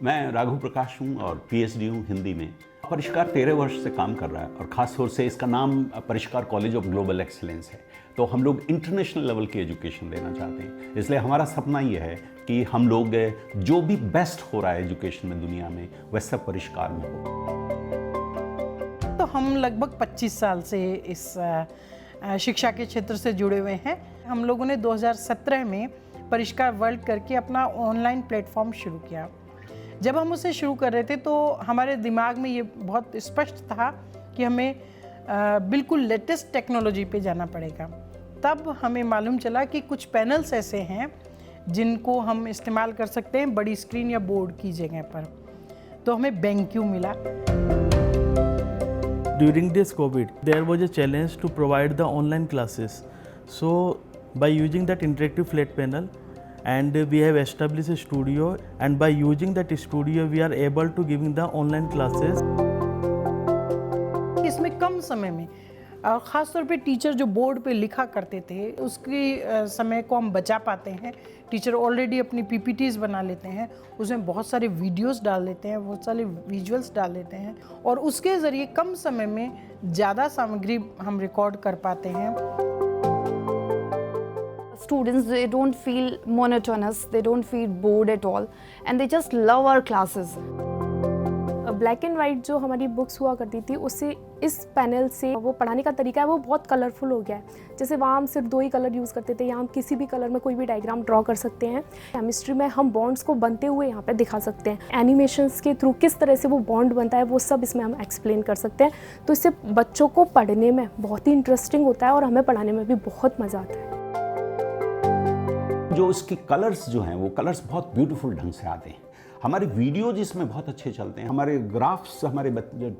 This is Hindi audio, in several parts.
मैं राघव प्रकाश हूँ और पीएचडी हूँ हिंदी में। परिष्कार 13 वर्ष से काम कर रहा है और ख़ास तौर से इसका नाम परिष्कार कॉलेज ऑफ ग्लोबल एक्सीलेंस है। तो हम लोग इंटरनेशनल लेवल की एजुकेशन देना चाहते हैं, इसलिए हमारा सपना ये है कि हम लोग जो भी बेस्ट हो रहा है एजुकेशन में दुनिया में वह सब परिष्कार में हो। तो हम लगभग 25 साल से इस शिक्षा के क्षेत्र से जुड़े हुए हैं। हम लोगों ने 2017 में परिष्कार वर्ल्ड करके अपना ऑनलाइन प्लेटफॉर्म शुरू किया। जब हम उसे शुरू कर रहे थे तो हमारे दिमाग में ये बहुत स्पष्ट था कि हमें बिल्कुल लेटेस्ट टेक्नोलॉजी पे जाना पड़ेगा। तब हमें मालूम चला कि कुछ पैनल्स ऐसे हैं जिनको हम इस्तेमाल कर सकते हैं बड़ी स्क्रीन या बोर्ड की जगह पर। तो हमें BenQ मिला। During this COVID, there was a challenge to provide the online classes. So, by using that interactive flat panel, and we have established a studio, and by using that studio, we are able to giving the online classes. इसमें कम समय में ख़ास तौर पे टीचर जो बोर्ड पे लिखा करते थे उसके समय को हम बचा पाते हैं। टीचर ऑलरेडी अपनी PPTs बना लेते हैं, उसमें बहुत सारे वीडियोस डाल देते हैं, बहुत सारे विजुअल्स डाल देते हैं और उसके ज़रिए कम समय में ज़्यादा सामग्री हम रिकॉर्ड कर पाते हैं। Students, they don't feel monotonous, they don't feel bored at all, and they just love our classes. Black and white जो हमारी बुक्स हुआ करती थी उससे इस पैनल से वो पढ़ाने का तरीका है वो बहुत कलरफुल हो गया है। जैसे वहाँ हम सिर्फ 2 ही कलर यूज़ करते थे, यहाँ हम किसी भी कलर में कोई भी डायग्राम ड्रॉ कर सकते हैं। केमिस्ट्री में हम बॉन्ड्स को बनते हुए यहाँ पे दिखा सकते हैं। एनिमेशंस के थ्रू किस तरह से वो बॉन्ड बनता है वो सब इसमें हम एक्सप्लेन कर सकते हैं। तो इससे बच्चों को पढ़ने में बहुत ही इंटरेस्टिंग होता है और हमें पढ़ाने में भी बहुत मज़ा आता है। जो इसके कलर्स जो हैं वो कलर्स बहुत ब्यूटीफुल ढंग से आते हैं। हमारे वीडियो जिसमें बहुत अच्छे चलते हैं, हमारे ग्राफ्स हमारे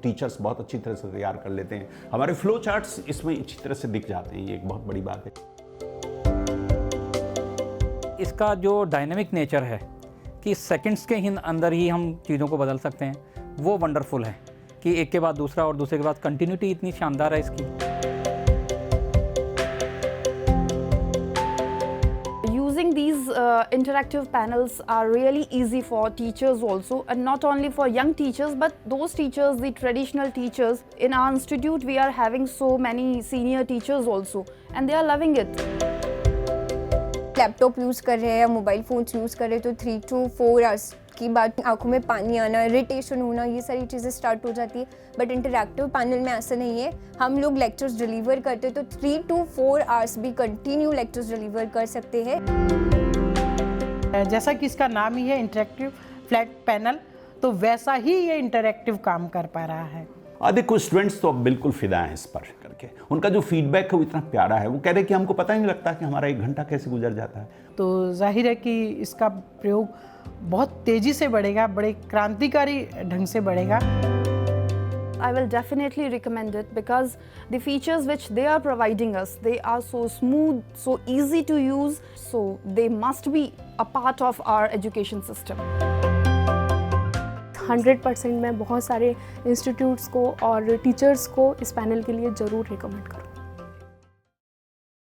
टीचर्स बहुत अच्छी तरह से तैयार कर लेते हैं, हमारे फ्लो चार्ट्स इसमें अच्छी तरह से दिख जाते हैं। ये एक बहुत बड़ी बात है। इसका जो डायनेमिक नेचर है कि सेकंड्स के अंदर ही हम चीज़ों को बदल सकते हैं, वो वंडरफुल है कि एक के बाद दूसरा और दूसरे के बाद कंटिन्यूटी इतनी शानदार है इसकी। Using these interactive panels are really easy for teachers also, and not only for young teachers but those teachers, the traditional teachers. In our institute we are having so many senior teachers also and they are loving it. Laptop use कर रहे हैं या मोबाइल फ़ोन्स यूज़ कर रहे हैं तो 3 to 4 आवर्स की बात, आंखों में पानी आना, इरिटेशन होना, ये सारी चीज़ें स्टार्ट हो जाती है। बट इंटरैक्टिव पैनल में ऐसा नहीं है। हम लोग लेक्चर्स डिलीवर करते हैं तो 3 to 4 आवर्स भी कंटिन्यू लेक्चर्स डिलीवर कर सकते हैं। जैसा कि इसका नाम ही है इंटरैक्टिव फ्लैट पैनल, तो वैसा ही ये इंटरैक्टिव काम कर पा रहा है। देखो स्टूडेंट्स तो अब बिल्कुल फिदा हैं इस पर करके। उनका जो फीडबैक है वो इतना प्यारा है, वो कह रहे हैं कि हमको पता ही नहीं लगता कि हमारा 1 घंटा कैसे गुजर जाता है। तो जाहिर है कि इसका प्रयोग बहुत तेज़ी से बढ़ेगा, बड़े क्रांतिकारी ढंग से बढ़ेगा। I will definitely recommend it because the features which they are providing us, they are so smooth, so easy to use, so they must be a part of our education system. 100% मैं बहुत सारे इंस्टीट्यूट्स को और टीचर्स को इस पैनल के लिए ज़रूर रिकमेंड करूँ।